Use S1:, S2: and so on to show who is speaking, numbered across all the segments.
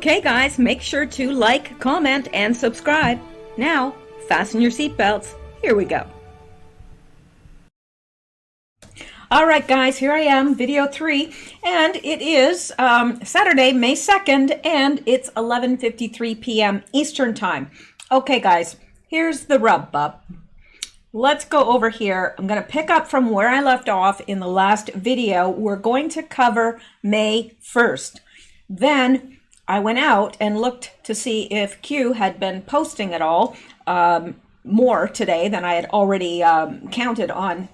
S1: Okay guys, make sure to like, comment, and subscribe. Now, fasten your seatbelts. Here we go. Alright guys, here I am, video 3, and it is Saturday, May 2nd, and it's 11:53 p.m. Eastern Time. Okay guys, here's the rub, bub. Let's go over here. I'm going to pick up from where I left off in the last video. We're going to cover May 1st. Then I went out and looked to see if Q had been posting at all more today than I had already counted on,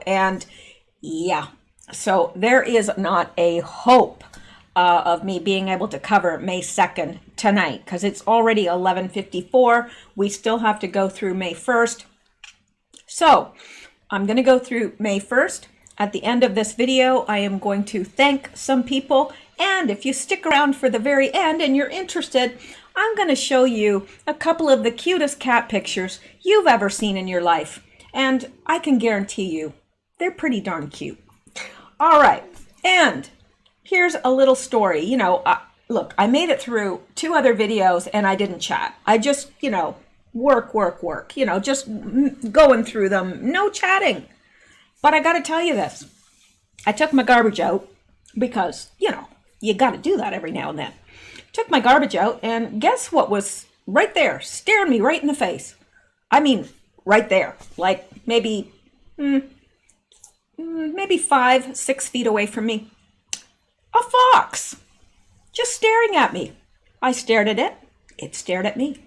S1: and yeah, so there is not a hope of me being able to cover May 2nd tonight because it's already 11:54. We still have to go through May 1st. So I'm going to go through May 1st. At the end of this video, I am going to thank some people. And if you stick around for the very end and you're interested, I'm going to show you a couple of the cutest cat pictures you've ever seen in your life. And I can guarantee you, they're pretty darn cute. All right. And here's a little story. Look, I made it through 2 other videos and I didn't chat. I just, work, just going through them, no chatting. But I got to tell you this. I took my garbage out because, you got to do that every now and then. Took my garbage out and guess what was right there, staring me right in the face. I mean, right there, like maybe 5-6 feet away from me. A fox, just staring at me. I stared at it. It stared at me.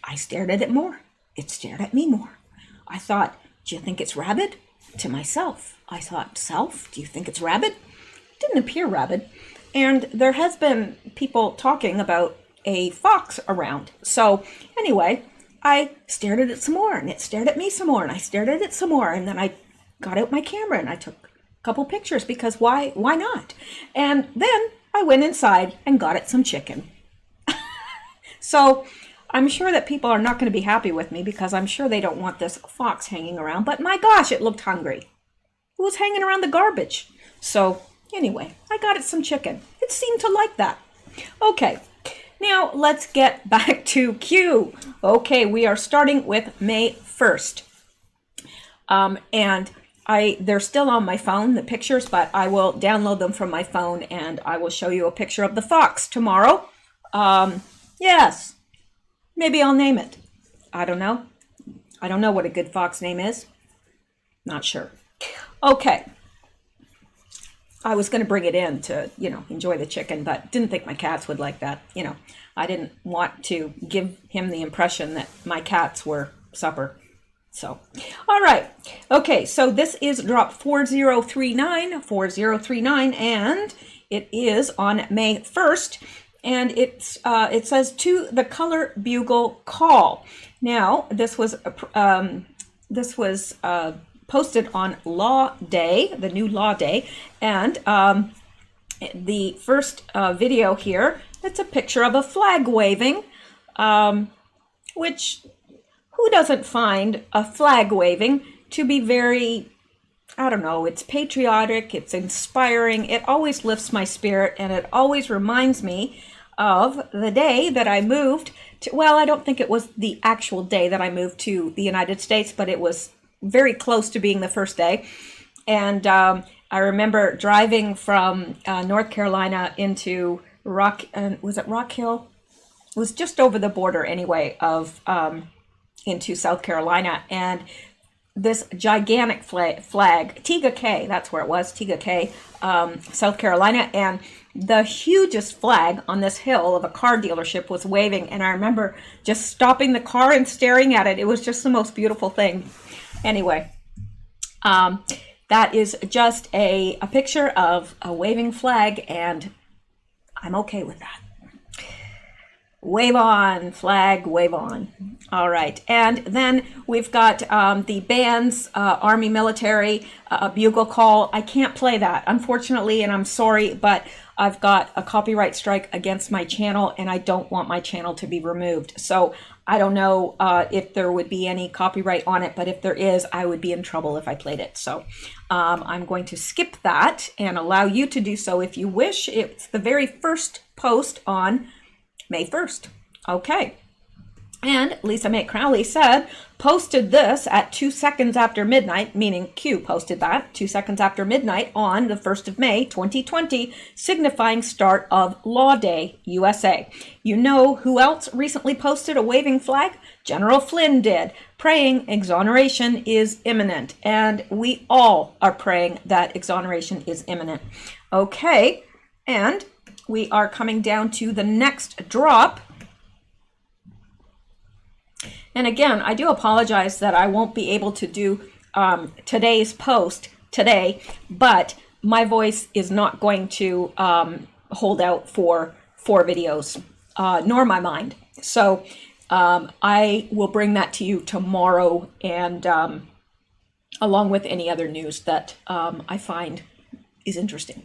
S1: I stared at it more. It stared at me more. I thought, do you think it's rabid? To myself, I thought, self, do you think it's rabid? It didn't appear rabid. And there has been people talking about a fox around. So anyway, I stared at it some more and it stared at me some more and I stared at it some more. And then I got out my camera and I took a couple pictures because why not? And then I went inside and got it some chicken. So I'm sure that people are not going to be happy with me because I'm sure they don't want this fox hanging around. But my gosh, it looked hungry. It was hanging around the garbage. So anyway, I got it some chicken. It seemed to like that. Okay, now let's get back to Q. Okay, we are starting with May 1st. And they're still on my phone, the pictures, but I will download them from my phone and I will show you a picture of the fox tomorrow. Yes. Maybe I'll name it. I don't know. I don't know what a good fox name is. Not sure. Okay. I was going to bring it in to, enjoy the chicken, but didn't think my cats would like that. I didn't want to give him the impression that my cats were supper. So, all right. Okay, so this is drop 4039, and it is on May 1st. And it says to the color bugle call. Now this was posted on Law Day, the new Law Day, and the first video here. It's a picture of a flag waving, which who doesn't find a flag waving to be very, I don't know, it's patriotic, it's inspiring, it always lifts my spirit, and it always reminds me of the day that I moved to, well, I don't think it was the actual day that I moved to the United States, but it was very close to being the first day. And I remember driving from North Carolina into was it Rock Hill? It was just over the border anyway of into South Carolina, and this gigantic flag, Tega Cay, that's where it was, Tega Cay, South Carolina, and the hugest flag on this hill of a car dealership was waving, and I remember just stopping the car and staring at it. It was just the most beautiful thing. Anyway, that is just a picture of a waving flag, and I'm okay with that. Wave on, flag, wave on. All right, and then we've got the band's Army Military bugle call. I can't play that, unfortunately, and I'm sorry, but I've got a copyright strike against my channel, and I don't want my channel to be removed. So I don't know if there would be any copyright on it, but if there is, I would be in trouble if I played it. So I'm going to skip that and allow you to do so if you wish. It's the very first post on May 1st. Okay. And Lisa Mae Crowley posted this at 2 seconds after midnight, meaning Q posted that 2 seconds after midnight on the 1st of May, 2020, signifying start of Law Day, USA. You know who else recently posted a waving flag? General Flynn did, praying exoneration is imminent. And we all are praying that exoneration is imminent. Okay, and we are coming down to the next drop. And again, I do apologize that I won't be able to do today's post today, but my voice is not going to hold out for 4 videos, nor my mind. So I will bring that to you tomorrow, and along with any other news that I find is interesting.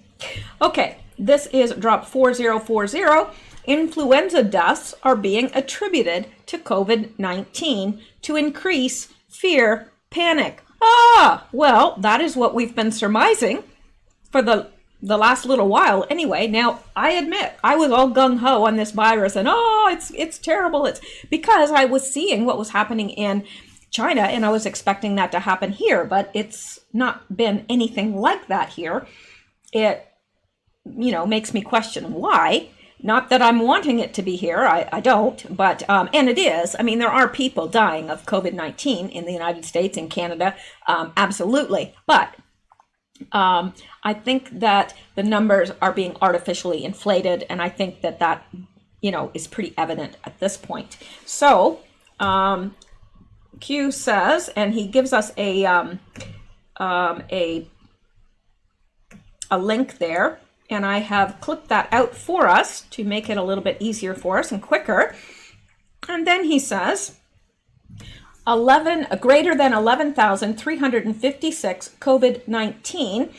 S1: Okay, this is drop 4040. Influenza deaths are being attributed to COVID-19 to increase fear, panic. Well, that is what we've been surmising for the last little while anyway. Now, I admit, I was all gung-ho on this virus and, it's terrible. It's because I was seeing what was happening in China and I was expecting that to happen here, but it's not been anything like that here. It, makes me question why. Not that I'm wanting it to be here, I don't, but, and it is. I mean, there are people dying of COVID-19 in the United States and Canada, absolutely. But I think that the numbers are being artificially inflated, and I think that, is pretty evident at this point. So, Q says, and he gives us a link there. And I have clipped that out for us to make it a little bit easier for us and quicker. And then he says, greater than 11,356 COVID-19,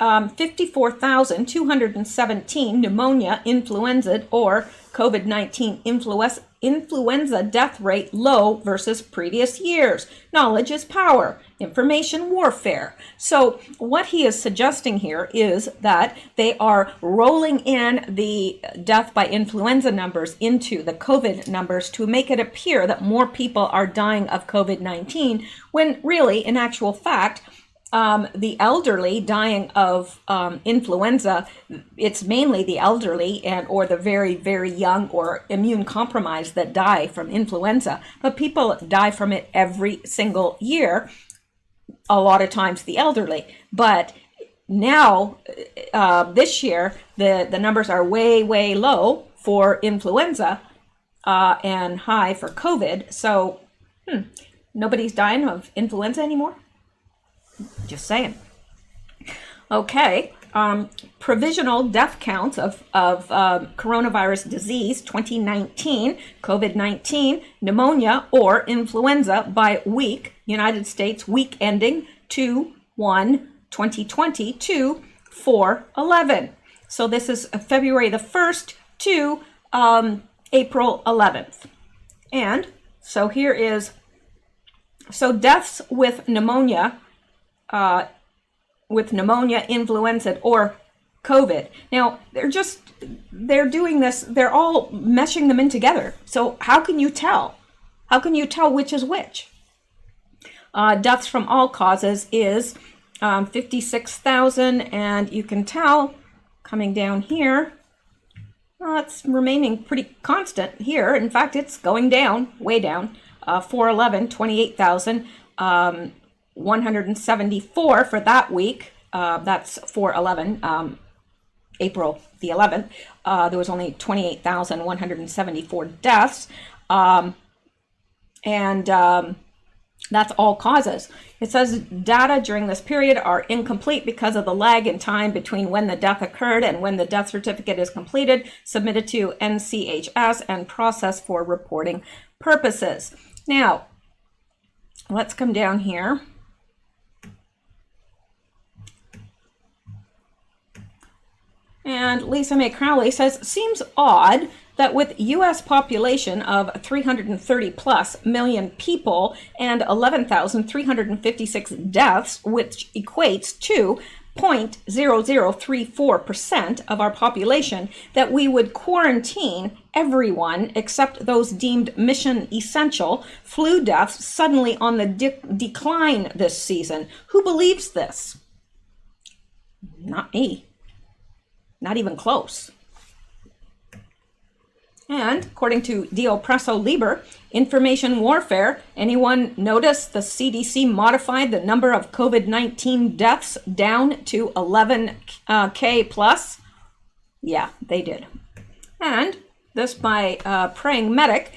S1: 54,217 pneumonia, influenza, or COVID-19 influenza death rate low versus previous years. Knowledge is power. Information warfare. So what he is suggesting here is that they are rolling in the death by influenza numbers into the COVID numbers to make it appear that more people are dying of COVID-19, when really, in actual fact, the elderly dying of influenza, it's mainly the elderly or the very, very young or immune compromised that die from influenza. But people die from it every single year, a lot of times the elderly. But now, this year, the numbers are way, way low for influenza and high for COVID. So nobody's dying of influenza anymore? Just saying. Okay, provisional death counts of coronavirus disease 2019, COVID-19, pneumonia, or influenza by week. United States week ending 2/1/2020 to 4/11. So this is February the 1st to April 11th. And so here is, deaths with pneumonia, influenza, or COVID. Now, they're doing this, they're all meshing them in together. So how can you tell? How can you tell which is which? Deaths from all causes is 56,000, and you can tell coming down here, it's remaining pretty constant here. In fact, it's going down, way down. 4/11, 28,000. 174 for that week. That's 4/11, April the 11th. There was only 28,174 deaths. That's all causes. It says data during this period are incomplete because of the lag in time between when the death occurred and when the death certificate is completed, submitted to NCHS, and processed for reporting purposes. Now, let's come down here. And Lisa Mae Crowley says, seems odd that with U.S. population of 330 plus million people and 11,356 deaths, which equates to 0.0034% of our population, that we would quarantine everyone except those deemed mission essential. Flu deaths suddenly on the decline this season. Who believes this? Not me. Not even close. And according to Dio Presso Liber, information warfare, anyone notice the CDC modified the number of COVID-19 deaths down to 11K plus? Yeah, they did. And this by Praying Medic.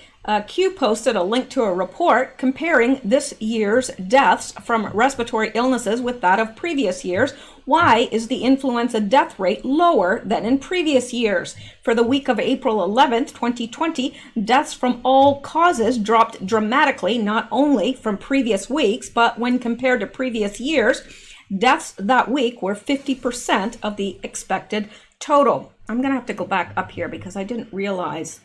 S1: Q posted a link to a report comparing this year's deaths from respiratory illnesses with that of previous years. Why is the influenza death rate lower than in previous years? For the week of April 11th, 2020, deaths from all causes dropped dramatically, not only from previous weeks, but when compared to previous years, deaths that week were 50% of the expected total. I'm going to have to go back up here because I didn't realize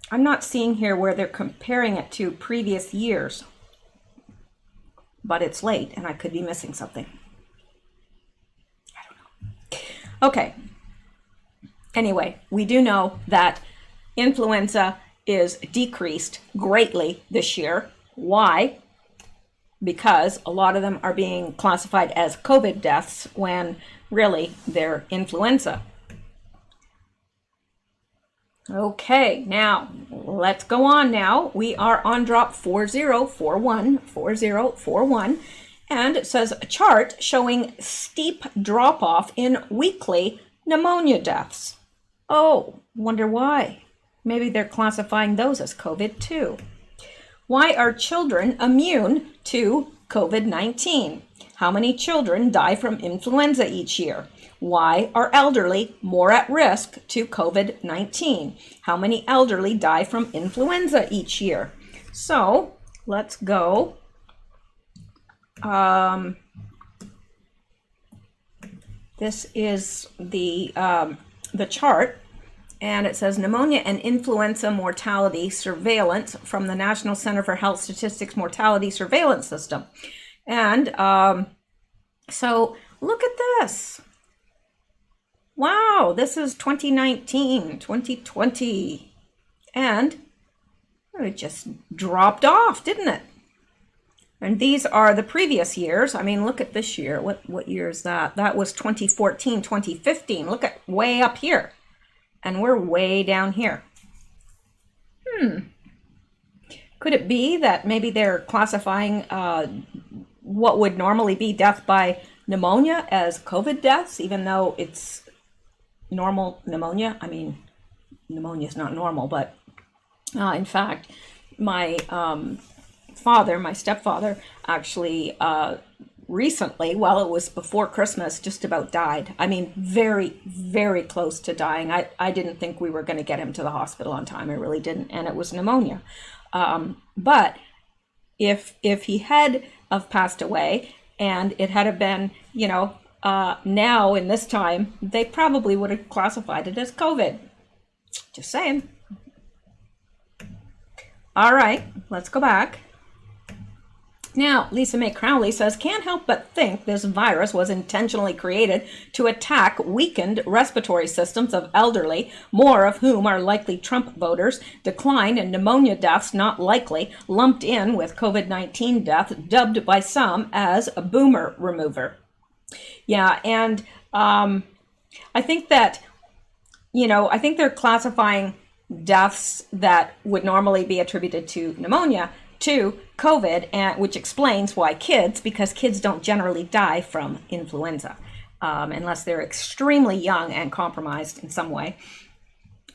S1: I'm not seeing here where they're comparing it to previous years, but it's late and I could be missing something. I don't know. Okay. Anyway, we do know that influenza is decreased greatly this year. Why? Because a lot of them are being classified as COVID deaths when really they're influenza. Okay, now let's go on now. We are on drop 4041, and it says a chart showing steep drop off in weekly pneumonia deaths. Oh, wonder why. Maybe they're classifying those as COVID too. Why are children immune to COVID-19? How many children die from influenza each year? Why are elderly more at risk to COVID-19? How many elderly die from influenza each year? So let's go. This is the chart. And it says pneumonia and influenza mortality surveillance from the National Center for Health Statistics Mortality Surveillance System. And so look at this. Wow, this is 2019, 2020. And it just dropped off, didn't it? And these are the previous years. I mean, look at this year. What year is that? That was 2014, 2015. Look at way up here. And we're way down here. Could it be that maybe they're classifying what would normally be death by pneumonia as COVID deaths, even though it's normal pneumonia? I mean, pneumonia is not normal, but in fact, my my stepfather, actually recently, while it was before Christmas, just about died. I mean, very, very close to dying. I didn't think we were going to get him to the hospital on time. I really didn't. And it was pneumonia. But if he had have passed away and it had have been, now in this time, they probably would have classified it as COVID. Just saying. All right, let's go back. Now, Lisa Mae Crowley says, can't help but think this virus was intentionally created to attack weakened respiratory systems of elderly, more of whom are likely Trump voters. Decline in pneumonia deaths not likely, lumped in with COVID-19 death, dubbed by some as a boomer remover. Yeah, and I think that, I think they're classifying deaths that would normally be attributed to pneumonia to COVID, and which explains why because kids don't generally die from influenza unless they're extremely young and compromised in some way.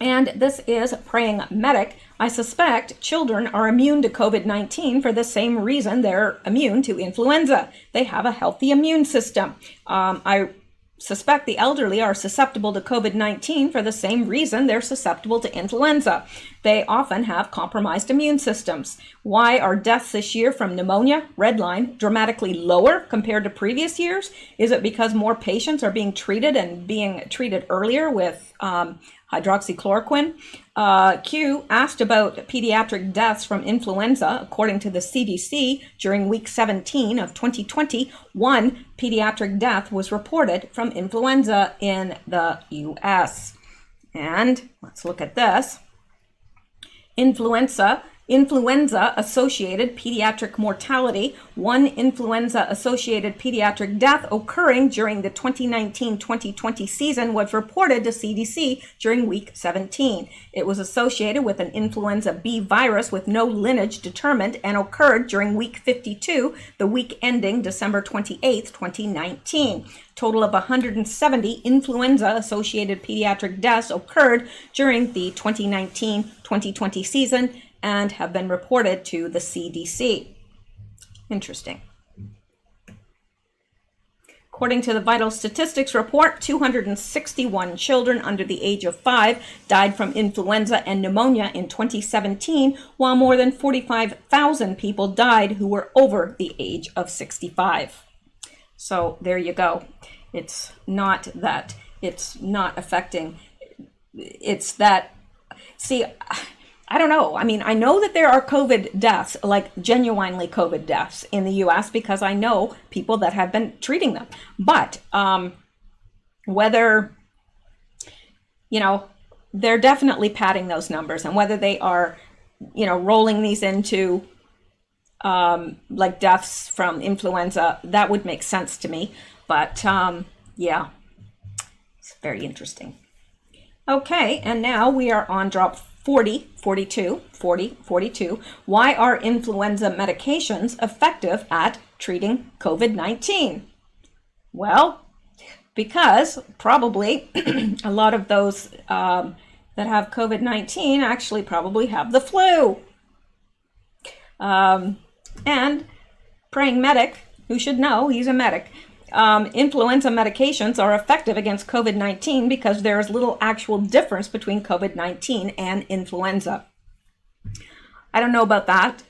S1: And this is Praying Medic. I suspect children are immune to COVID-19 for the same reason they're immune to influenza. They have a healthy immune system. I suspect the elderly are susceptible to COVID-19 for the same reason they're susceptible to influenza. they often have compromised immune systems. Why are deaths this year from pneumonia, red line, dramatically lower compared to previous years? Is it because more patients are being treated and being treated earlier with hydroxychloroquine? Q asked about pediatric deaths from influenza. According to the CDC, during week 17 of 2020, one pediatric death was reported from influenza in the US. And let's look at this. Influenza-associated pediatric mortality. One influenza-associated pediatric death occurring during the 2019-2020 season was reported to CDC during week 17. It was associated with an influenza B virus with no lineage determined and occurred during week 52, the week ending December 28, 2019. Total of 170 influenza-associated pediatric deaths occurred during the 2019-2020 season and have been reported to the CDC. Interesting. According to the Vital Statistics report, 261 children under the age of 5 died from influenza and pneumonia in 2017, while more than 45,000 people died who were over the age of 65. So there you go. It's not that it's not affecting, it's that, see, I don't know. I mean, I know that there are COVID deaths, like genuinely COVID deaths in the US, because I know people that have been treating them. But whether, they're definitely padding those numbers, and whether they are, rolling these into like deaths from influenza, that would make sense to me. But yeah, it's very interesting. Okay, and now we are on drop 42. Why are influenza medications effective at treating COVID-19? Well, because probably a lot of those that have COVID-19 actually probably have the flu. And Praying Medic, who should know, he's a medic, influenza medications are effective against COVID-19 because there is little actual difference between COVID-19 and influenza. I don't know about that.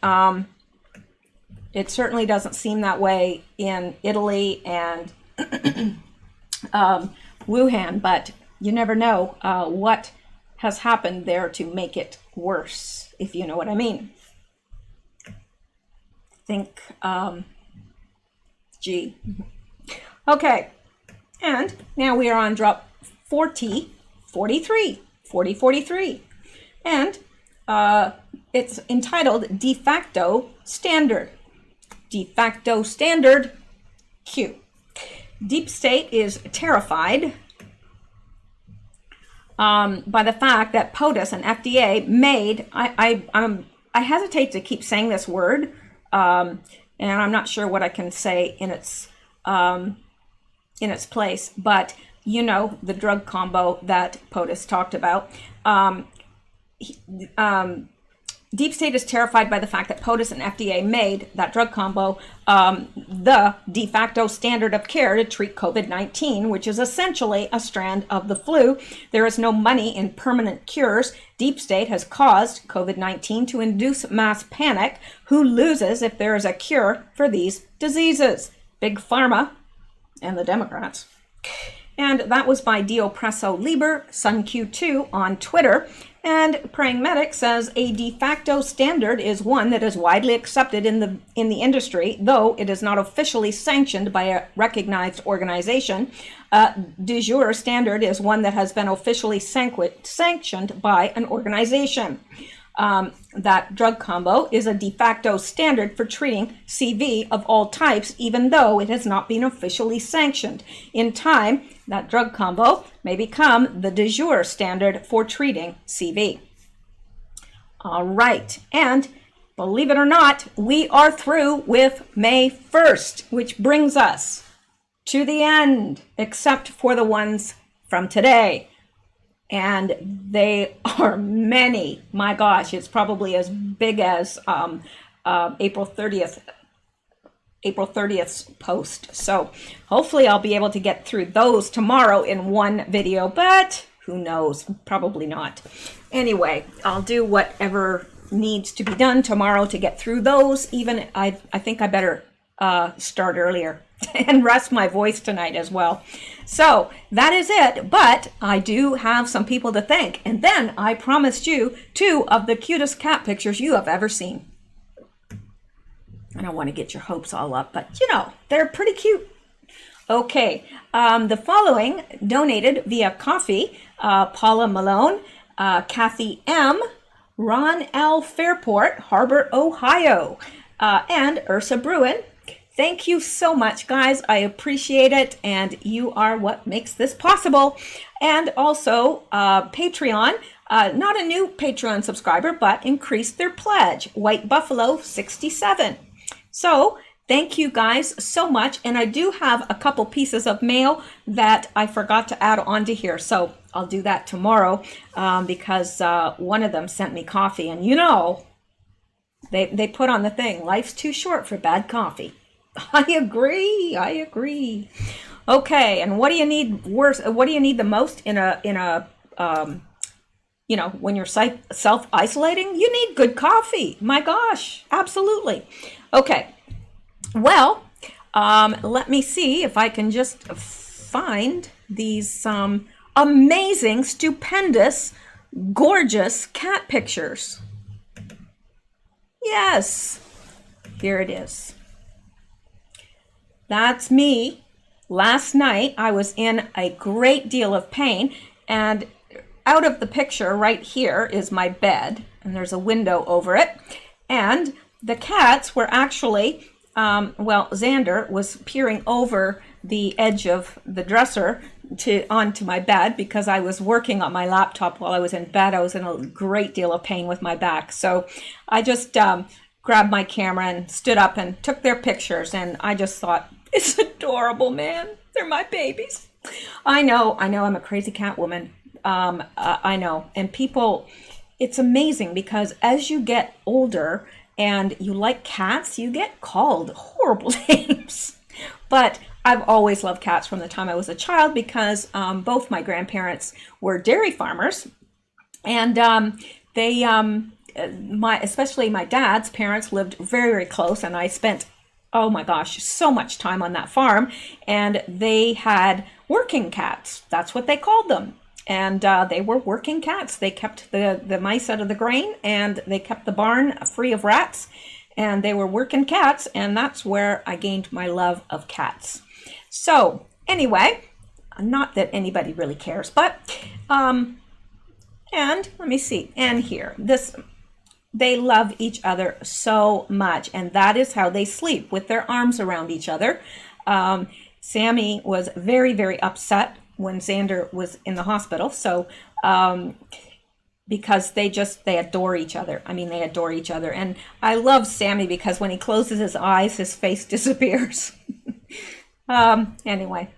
S1: It certainly doesn't seem that way in Italy and Wuhan, but you never know what has happened there to make it worse, if you know what I mean. Think, G. Okay, and now we are on drop 43, and it's entitled De Facto Standard. De Facto Standard, Q. Deep State is terrified by the fact that POTUS and FDA made, I hesitate to keep saying this word, and I'm not sure what I can say in its place, but the drug combo that POTUS talked about. Deep State is terrified by the fact that POTUS and FDA made that drug combo the de facto standard of care to treat COVID-19, which is essentially a strand of the flu. There is no money in permanent cures. Deep State has caused COVID-19 to induce mass panic. Who loses if there is a cure for these diseases? Big Pharma and the Democrats. And that was by Dio Presso Liber, SunQ2 on Twitter. And Praying Medic says a de facto standard is one that is widely accepted in the industry, though it is not officially sanctioned by a recognized organization. De jure standard is one that has been officially sanctioned by an organization. That drug combo is a de facto standard for treating CV of all types, even though it has not been officially sanctioned. In time, that drug combo may become the de jure standard for treating CV. All right, and believe it or not, we are through with May 1st, which brings us to the end, except for the ones from today. And they are many. My gosh, it's probably as big as April 30th's post. So hopefully I'll be able to get through those tomorrow in one video, but Who knows? Probably not. Anyway, I'll do whatever needs to be done tomorrow to get through those. Even I think I better start earlier and rest my voice tonight as well. So that is it. But I do have some people to thank. And then I promised you 2 of the cutest cat pictures you have ever seen. I don't want to get your hopes all up, but you know, they're pretty cute. Okay, the following donated via coffee: Paula Malone, Kathy M., Ron L. Fairport, Harbor, Ohio, and Ursa Bruin. Thank you so much, guys. I appreciate it, and you are what makes this possible. And also, Patreon, not a new Patreon subscriber, but increased their pledge, White Buffalo 67. So thank you guys so much. And I do have a couple pieces of mail that I forgot to add onto here. So I'll do that tomorrow because one of them sent me coffee. And you know, they put on the thing, life's too short for bad coffee. I agree. Okay, and what do you need worse? What do you need the most in a you know, when you're self-isolating? You need good coffee. My gosh, absolutely. Okay, well, let me see if I can just find these amazing, stupendous, gorgeous cat pictures. Yes, here it is. That's me. Last night, I was in a great deal of pain, and out of the picture right here is my bed, and there's a window over it. And the cats were actually, well, Xander was peering over the edge of the dresser onto my bed because I was working on my laptop while I was in bed. I was in a great deal of pain with my back. So I just grabbed my camera and stood up and took their pictures, and I just thought, it's adorable, man. They're my babies. I know, I'm a crazy cat woman. I know. And people, it's amazing because as you get older and you like cats, you get called horrible names. But I've always loved cats from the time I was a child because both my grandparents were dairy farmers, and they, especially my dad's parents lived very, very close, and I spent, oh my gosh, so much time on that farm, and they had working cats. That's what they called them. And they were working cats. They kept the mice out of the grain, and they kept the barn free of rats, and they were working cats, and that's where I gained my love of cats. So anyway, not that anybody really cares, but, and let me see, and here, they love each other so much, and that is how they sleep, with their arms around each other. Sammy was very, very upset when Xander was in the hospital. So, because they adore each other. I mean, they adore each other. And I love Sammy because when he closes his eyes, his face disappears. Anyway,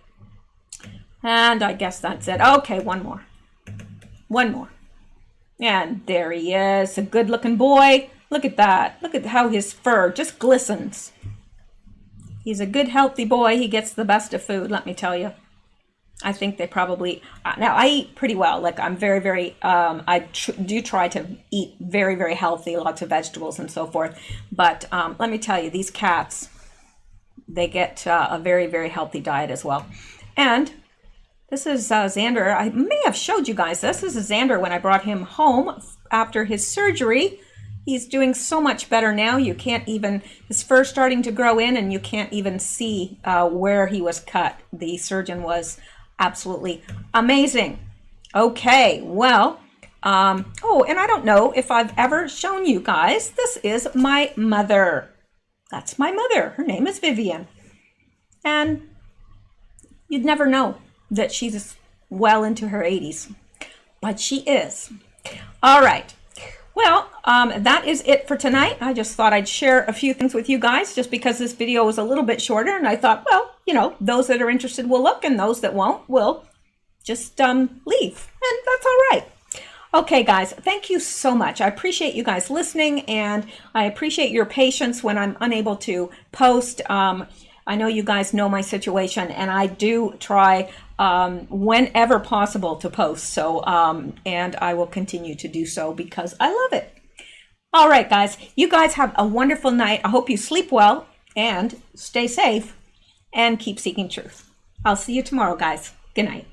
S1: and I guess that's it. Okay, one more. And there he is, a good looking boy. Look at that. Look at how his fur just glistens. He's a good, healthy boy. He gets the best of food, let me tell you. I think they probably, now I eat pretty well. Like I'm very, very, I do try to eat very, very healthy, lots of vegetables and so forth. But let me tell you, these cats, they get a very, very healthy diet as well. And this is Xander. I may have showed you guys this. This is Xander when I brought him home after his surgery. He's doing so much better now. You can't even, his fur's starting to grow in and you can't even see where he was cut. The surgeon was absolutely amazing. Okay, well, oh, and I don't know if I've ever shown you guys, this is my mother. That's my mother. Her name is Vivian. And you'd never know that she's well into her 80s, but she is. All right. Well, that is it for tonight. I just thought I'd share a few things with you guys just because this video was a little bit shorter, and I thought, well, you know, those that are interested will look and those that won't will just leave, and that's all right. Okay, guys, thank you so much. I appreciate you guys listening, and I appreciate your patience when I'm unable to post. I know you guys know my situation, and I do try whenever possible to post. So, and I will continue to do so because I love it. All right, guys, you guys have a wonderful night. I hope you sleep well and stay safe and keep seeking truth. I'll see you tomorrow, guys. Good night.